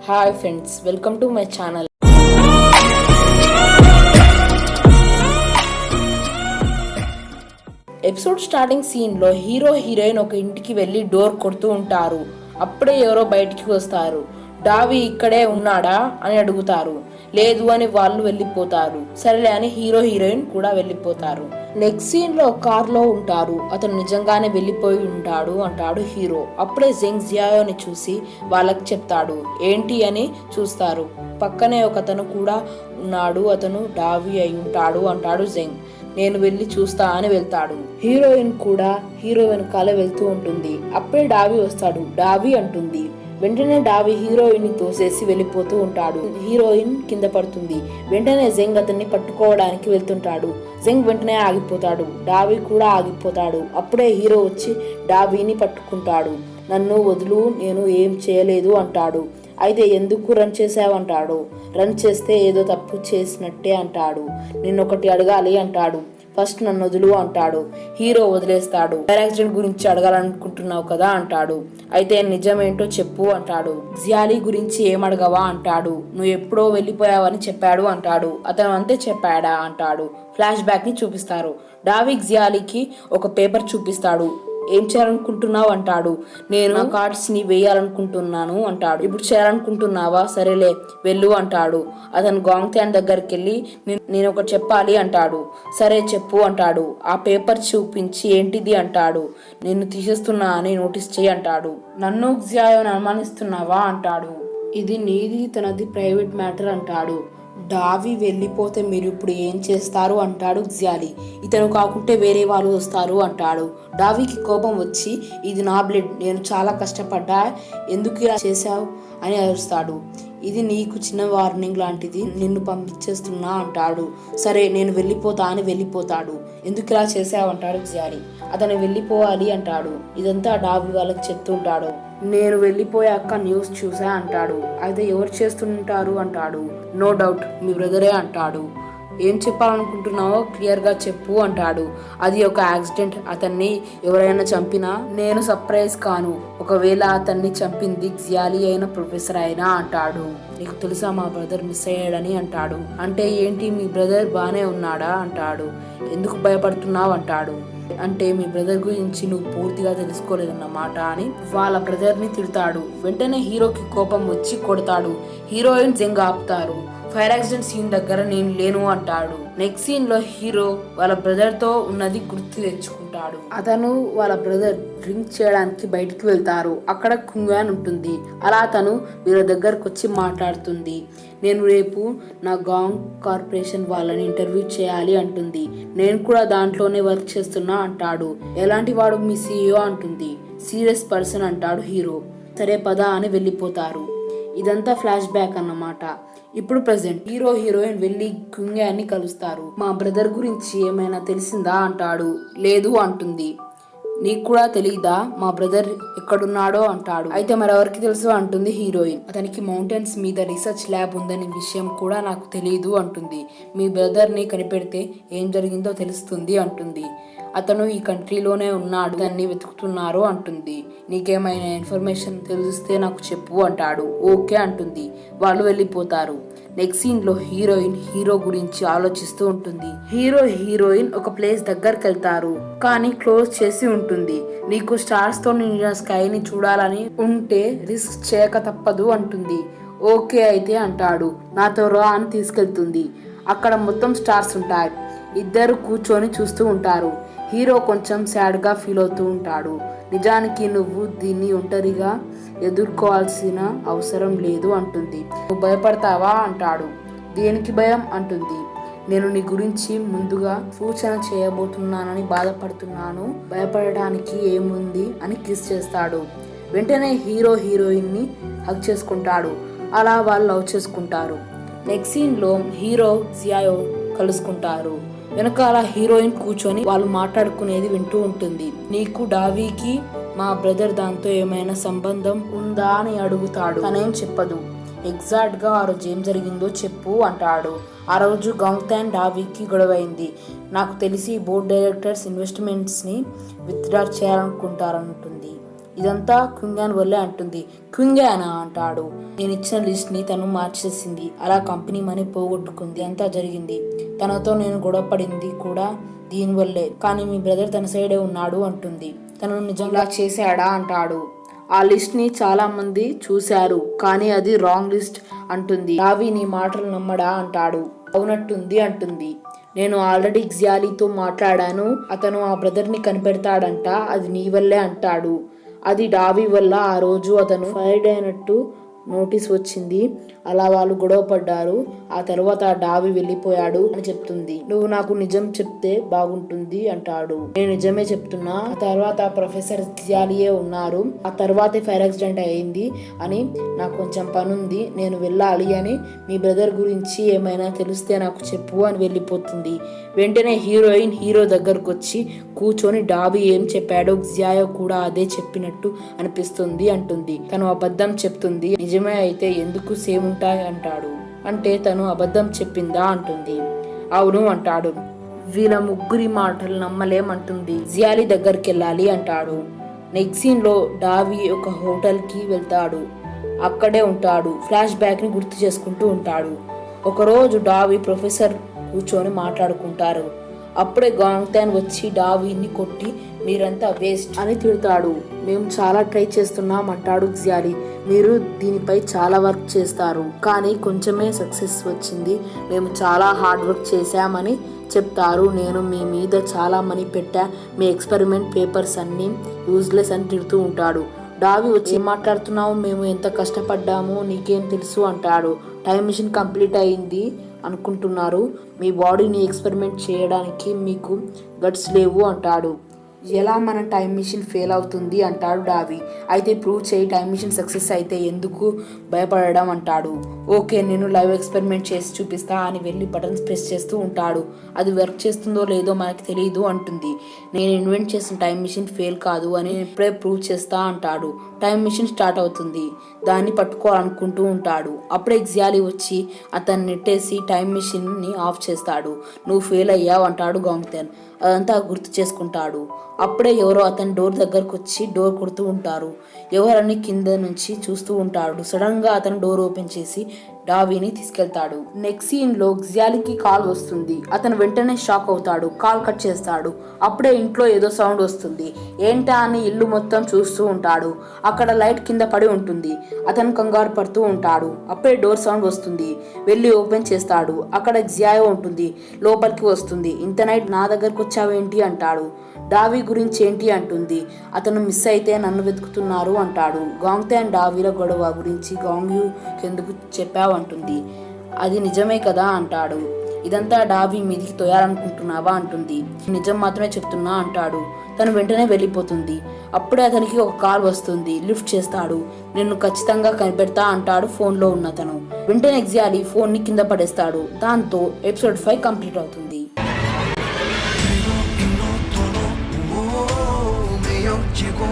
Hi friends, welcome to my channel. Episode starting సీన్లో hero heroine ఒక ఇంటికి వెళ్ళి డోర్ కొడుతూ ఉంటారు. అప్పుడే ఎవరో బయటికి వస్తారు. డావి ఇక్కడే ఉన్నాడా అని అడుగుతారు. లేదు అని వాళ్ళు వెళ్ళిపోతారు. సరేలే అని హీరో హీరోయిన్ కూడా వెళ్ళిపోతారు. నెక్స్ట్ సీన్ లో కార్ లో ఉంటారు. అతను నిజంగానే వెళ్ళిపోయి ఉంటాడు అంటాడు హీరో. అప్పుడే జెంగ్ జియాయోని చూసి వాళ్ళకి చెప్తాడు. ఏంటి అని చూస్తారు. పక్కనే ఒకతను కూడా ఉన్నాడు. అతను డావి అయి ఉంటాడు అంటాడు జెంగ్. నేను వెళ్ళి చూస్తా అని వెళ్తాడు. హీరోయిన్ కూడా హీరో వెనకాల వెళ్తూ ఉంటుంది. అప్పుడే డావి వస్తాడు. డావి అంటుంది. వెంటనే డావి హీరోయిన్ ని తోసేసి వెళ్ళిపోతూ ఉంటాడు. హీరోయిన్ కింద పడుతుంది. వెంటనే జెంగ్ అతన్ని పట్టుకోవడానికి వెళ్తుంటాడు. జెంగ్ వెంటనే ఆగిపోతాడు. డావి కూడా ఆగిపోతాడు. అప్పుడే హీరో వచ్చి డావిని పట్టుకుంటాడు. నన్ను వదులు, నేను ఏం చేయలేదు అంటాడు. అయితే ఎందుకు రన్ చేసావంటాడు. రన్ చేస్తే ఏదో తప్పు చేసినట్టే అంటాడు. నిన్నొకటి అడగాలి అంటాడు. ఫస్ట్ నన్ను వదులు అంటాడు. హీరో వదిలేస్తాడు. ఫైర్ యాక్సిడెంట్ గురించి అడగాలనుకుంటున్నావు కదా అంటాడు. అయితే నిజమేంటో చెప్పు అంటాడు. జియాలీ గురించి ఏమడగవా అంటాడు. నువ్వు ఎప్పుడో వెళ్ళిపోయావని చెప్పాడు అంటాడు. అతను అంతే చెప్పాడా అంటాడు. ఫ్లాష్ బ్యాక్ ని చూపిస్తారు. డావిక్ జియాలీకి ఒక పేపర్ చూపిస్తాడు. ఏం చేయాలనుకుంటున్నావు అంటాడు. నేను కార్డ్స్ ని వేయాలనుకుంటున్నాను అంటాడు. ఇప్పుడు చేయాలనుకుంటున్నావా, సరేలే వెళ్ళు అంటాడు. అతను గాంగ్త్యాన్ దగ్గరికి వెళ్ళి నేను ఒకటి చెప్పాలి అంటాడు. సరే చెప్పు అంటాడు. ఆ పేపర్ చూపించి ఏంటిది అంటాడు. నిన్ను తీసేస్తున్నా అని నోటీస్ చేయి అంటాడు. నన్ను జియాయోని అనుమానిస్తున్నావా అంటాడు. ఇది నీది తనది ప్రైవేట్ మ్యాటర్ అంటాడు. డావి వెళ్ళిపోతే మీరు ఇప్పుడు ఏం చేస్తారు అంటాడు జియాలీ. ఇతను కాకుంటే వేరే వాళ్ళు వస్తారు అంటాడు. డావికి కోపం వచ్చి ఇది నా బ్లడ్, నేను చాలా కష్టపడ్డా, ఎందుకు ఇలా చేశావు అని అరుస్తాడు. ఇది నీకు చిన్న వార్నింగ్ లాంటిది, నిన్ను పంపించేస్తున్నా అంటాడు. సరే నేను వెళ్ళిపోతా అని వెళ్ళిపోతాడు. ఎందుకు ఇలా చేసావు అంటాడు జియాలీ. అతను వెళ్ళిపోవాలి అంటాడు. ఇదంతా డావి వాళ్ళకి చెప్తుంటాడు. నేను వెళ్ళిపోయాక న్యూస్ చూసా అంటాడు. అయితే ఎవరు చేస్తుంటారు అంటాడు. నో డౌట్ మీ బ్రదరే అంటాడు. ఏం చెప్పాలనుకుంటున్నావో క్లియర్ గా చెప్పు అంటాడు. అది ఒక యాక్సిడెంట్, అతన్ని ఎవరైనా చంపినా నేను సర్ప్రైజ్ కాను. ఒకవేళ అతన్ని చంపింది జియాలీ అయిన ప్రొఫెసర్ అయినా అంటాడు. నీకు తెలుసా మా బ్రదర్ మిస్ అయ్యాడని అంటాడు. అంటే ఏంటి, మీ బ్రదర్ బానే ఉన్నాడా అంటాడు. ఎందుకు భయపడుతున్నావు అంటాడు. అంటే మీ బ్రదర్ గురించి నువ్వు పూర్తిగా తెలుసుకోలేదన్నమాట అని వాళ్ళ బ్రదర్ ని తిడతాడు. వెంటనే హీరోకి కోపం వచ్చి కొడతాడు. హీరోయిన్ జెంగ్ ఆపుతారు. ఫైర్ యాక్సిడెంట్ సీన్ దగ్గర నేను లేను అంటాడు. నెక్స్ట్ సీన్ లో హీరో వాళ్ళ బ్రదర్ తో ఉన్నది గుర్తు తెచ్చుకుంటాడు. అతను వాళ్ళ బ్రదర్ డ్రింక్ చేయడానికి బయటికి వెళ్తారు. అక్కడ కుంగాన్ ఉంటుంది. అలా తను వీళ్ళ దగ్గరకు వచ్చి మాట్లాడుతుంది. నేను రేపు నా గాంగ్ కార్పొరేషన్ వాళ్ళని ఇంటర్వ్యూ చేయాలి అంటుంది. నేను కూడా దాంట్లోనే వర్క్ చేస్తున్నా అంటాడు. ఎలాంటి వాడు మీ CEO అంటుంది. సీరియస్ పర్సన్ అంటాడు హీరో. సరే పద అని వెళ్ళిపోతారు. ఇదంతా ఫ్లాష్ బ్యాక్ అన్నమాట. ఇప్పుడు ప్రెసెంట్ హీరో హీరోయిన్ వెళ్ళి కుంగాన్ని కలుస్తారు. మా బ్రదర్ గురించి ఏమైనా తెలిసిందా అంటాడు. లేదు అంటుంది. నీకు కూడా తెలీదా మా బ్రదర్ ఎక్కడున్నాడో అంటాడు. అయితే మరెవరికి తెలుసు అంటుంది హీరోయిన్. అతనికి మౌంటైన్స్ మీద రీసెర్చ్ ల్యాబ్ ఉందని విషయం కూడా నాకు తెలియదు అంటుంది. మీ బ్రదర్ ని కనిపెడితే ఏం జరిగిందో తెలుస్తుంది అంటుంది. అతను ఈ కంట్రీలోనే ఉన్నాడు, దాన్ని వెతుకుతున్నారు అంటుంది. నీకేమైనా ఇన్ఫర్మేషన్ తెలిస్తే నాకు చెప్పు అంటాడు. ఓకే అంటుంది. వాళ్ళు వెళ్ళిపోతారు. నెక్స్ట్ సీన్ లో హీరోయిన్ హీరో గురించి ఆలోచిస్తూ ఉంటుంది. హీరో హీరోయిన్ ఒక ప్లేస్ దగ్గరికి వెళ్తారు. కానీ క్లోజ్ చేసి ఉంటుంది. నీకు స్టార్స్ తో నిండిన స్కైని చూడాలని ఉంటే రిస్క్ చేయక తప్పదు అంటుంది. ఓకే అయితే అంటాడు. నాతో రా అని తీసుకెళ్తుంది. అక్కడ మొత్తం స్టార్స్ ఉంటాయి. ఇద్దరు కూర్చొని చూస్తూ ఉంటారు. హీరో కొంచెం సాడ్ గా ఫీల్ అవుతూ ఉంటాడు. నిజానికి నువ్వు దీన్ని ఒంటరిగా ఎదుర్కోవాల్సిన అవసరం లేదు అంటుంది. నువ్వు భయపడతావా అంటాడు. దేనికి భయం అంటుంది. నేను నీ గురించి ముందుగా సూచన చేయబోతున్నానని బాధపడుతున్నాను. భయపడడానికి ఏముంది అని కిస్ చేస్తాడు. వెంటనే హీరో హీరోయిన్ ని హగ్ చేసుకుంటాడు. అలా వాళ్ళు లవ్ చేసుకుంటారు. నెక్స్ట్ సీన్ లో హీరో జియాయో కలుసుకుంటారు. వెనకాల హీరోయిన్ కూర్చొని వాళ్ళు మాట్లాడుకునేది వింటూ ఉంటుంది. నీకు డావీకి మా బ్రదర్ దాంతో ఏమైనా సంబంధం ఉందా అని అడుగుతాడు. తనేం చెప్పదు. ఎగ్జాక్ట్ గా ఆ రోజు ఏం జరిగిందో చెప్పు అంటాడు. ఆ రోజు గాంగ్త్యాన్ డావీకి గొడవైంది. నాకు తెలిసి బోర్డ్ డైరెక్టర్స్ ఇన్వెస్ట్మెంట్స్ ని విత్డ్రా చేయాలనుకుంటారంటుంది. ఇదంతా క్వింగాన్ వల్లే అంటుంది. క్వింగానా అంటాడు. నేను ఇచ్చిన లిస్ట్ ని తను మార్చేసింది, అలా కంపెనీ మనీ పోగొట్టుకుంది, అంతా జరిగింది. తనతో నేను గొడవ పడింది కూడా దీనివల్లే. కానీ మీ బ్రదర్ తన సైడే ఉన్నాడు అంటుంది. తను నిజంగా చేశాడా అంటాడు. ఆ లిస్ట్ ని చాలా మంది చూశారు, కానీ అది రాంగ్ లిస్ట్ అంటుంది. డావి నీ మాటలు నమ్మడా అంటాడు. అవునట్టుంది అంటుంది. నేను ఆల్రెడీ గ్జియాలీతో మాట్లాడాను, అతను ఆ బ్రదర్ని కనిపెడతాడంట, అది నీ వల్లే అంటాడు. అది డావి వల్ల ఆ రోజు అతను ఫైర్డ్ అయినట్టు నోటీస్ వచ్చింది, అలా వాళ్ళు గొడవ పడ్డారు. ఆ తర్వాత డావి వెళ్ళిపోయాడు అని చెప్తుంది. నువ్వు నాకు నిజం చెప్తే బాగుంటుంది అంటాడు. నేను నిజమే చెప్తున్నా. ఆ తర్వాత ప్రొఫెసర్ గ్జియాలీయే ఉన్నారు, ఆ తర్వాతే ఫైర్ యాక్సిడెంట్ అయింది అని నాకు కొంచెం పనుంది, నేను వెళ్ళాలి అని, మీ బ్రదర్ గురించి ఏమైనా తెలిస్తే నాకు చెప్పు అని వెళ్ళిపోతుంది. వెంటనే హీరోయిన్ హీరో దగ్గరకు వచ్చి కూర్చొని డావి ఏం చెప్పాడో గ్జియాయో కూడా అదే చెప్పినట్టు అనిపిస్తుంది అంటుంది. తను అబద్ధం చెప్తుంది. నిజమే అయితే ఎందుకు సేమ్ ఉంటాయి అంటాడు. అంటే తను అబద్ధం చెప్పిందా అంటుంది. అవును అంటాడు. వీళ్ళ ముగ్గురి మాటలు నమ్మలేమంటుంది. జియాలీ దగ్గరికి వెళ్ళాలి అంటాడు. నెక్స్ట్ సీన్ లో డావి ఒక హోటల్ కి వెళ్తాడు. అక్కడే ఉంటాడు. ఫ్లాష్ బ్యాక్ ని గుర్తు చేసుకుంటూ ఉంటాడు. ఒకరోజు డావి ప్రొఫెసర్ కూర్చొని మాట్లాడుకుంటారు. అప్పుడే గాంగ్తాన్ వచ్చి డావిని కొట్టి మీరంతా వేస్ట్ అని తిడతాడు. మేము చాలా ట్రై చేస్తున్నాం అంటాడు గ్జియాలీ. మీరు దీనిపై చాలా వర్క్ చేస్తారు, కానీ కొంచెమే సక్సెస్ వచ్చింది, మేము చాలా హార్డ్ వర్క్ చేశామని చెప్తారు. నేను మీ మీద చాలా మనీ పెట్టా, మీ ఎక్స్పెరిమెంట్ పేపర్స్ అన్నీ యూజ్లెస్ అని తిడుతూ ఉంటాడు. డావి వచ్చి ఏం మాట్లాడుతున్నావు, మేము ఎంత కష్టపడ్డామో నీకేం తెలుసు అంటాడు. టైం మిషన్ కంప్లీట్ అయింది అనుకుంటున్నారు, మీ బాడీని ఎక్స్పెరిమెంట్ చేయడానికి మీకు గట్స్ లేవు అంటాడు. ఎలా మన టైం మిషన్ ఫెయిల్ అవుతుంది అంటాడు డావి. అయితే ప్రూవ్ చేయి, టైం మిషన్ సక్సెస్ అయితే ఎందుకు భయపడడం అంటాడు. ఓకే నేను లైవ్ ఎక్స్పెరిమెంట్ చేసి చూపిస్తా అని వెళ్ళి బటన్స్ ప్రెస్ చేస్తూ ఉంటాడు. అది వర్క్ చేస్తుందో లేదో మనకి తెలియదు అంటుంది. నేను ఇన్వెంట్ చేసిన టైం మిషన్ ఫెయిల్ కాదు అని ఇప్పుడే ప్రూవ్ చేస్తా అంటాడు. టైం మిషన్ స్టార్ట్ అవుతుంది. దాన్ని పట్టుకోవాలనుకుంటూ ఉంటాడు. అప్పుడే గ్జియాలీ వచ్చి అతన్ని నెట్టేసి టైం మిషన్ ని ఆఫ్ చేస్తాడు. నువ్వు ఫెయిల్ అయ్యావు అంటాడు గాంగ్తాన్. అదంతా గుర్తు చేసుకుంటాడు. అప్పుడే ఎవరో అతని డోర్ దగ్గరకు వచ్చి డోర్ కొడుతూ ఉంటారు. ఎవరని కింద నుంచి చూస్తూ ఉంటాడు. సడన్ గా అతను డోర్ ఓపెన్ చేసి డావిని తీసుకెళ్తాడు. నెక్స్ట్ సీన్ లో గ్జియాలీకి కాల్ వస్తుంది. అతను వెంటనే షాక్ అవుతాడు. కాల్ కట్ చేస్తాడు. అప్పుడే ఇంట్లో ఏదో సౌండ్ వస్తుంది. ఏంటా అని ఇల్లు మొత్తం చూస్తూ ఉంటాడు. అక్కడ లైట్ కింద పడి ఉంటుంది. అతను కంగారు పడుతూ ఉంటాడు. అప్పుడే డోర్ సౌండ్ వస్తుంది. వెళ్ళి ఓపెన్ చేస్తాడు. అక్కడ గ్జియాయో ఉంటుంది. లోపలికి వస్తుంది. ఇంత నైట్ నా దగ్గరకు వచ్చావేంటి అంటాడు. డావి గురించి ఏంటి అంటుంది. అతను మిస్ అయితే నన్ను వెతుకుతున్నారు అంటాడు. గాంగ్తాన్ డావిల గొడవ గురించి గాంగ్యూ ఎందుకు చెప్పావు అంటుంది. అది నిజమే కదా అంటాడు. ఇదంతా డావి మీదికి తోయాలనుకుంటున్నావా అంటుంది. నిజం మాత్రమే చెప్తున్నా అంటాడు. తను వెంటనే వెళ్ళిపోతుంది. అప్పుడే అతనికి ఒక కాల్ వస్తుంది. లిఫ్ట్ చేస్తాడు. నిన్ను ఖచ్చితంగా కనిపెడతా అంటాడు ఫోన్లో ఉన్న తను. వెంటనే గ్జియాలీ ఫోన్ ని కింద పడేస్తాడు. దాంతో ఎపిసోడ్ 5 కంప్లీట్ అవుతుంది. llegó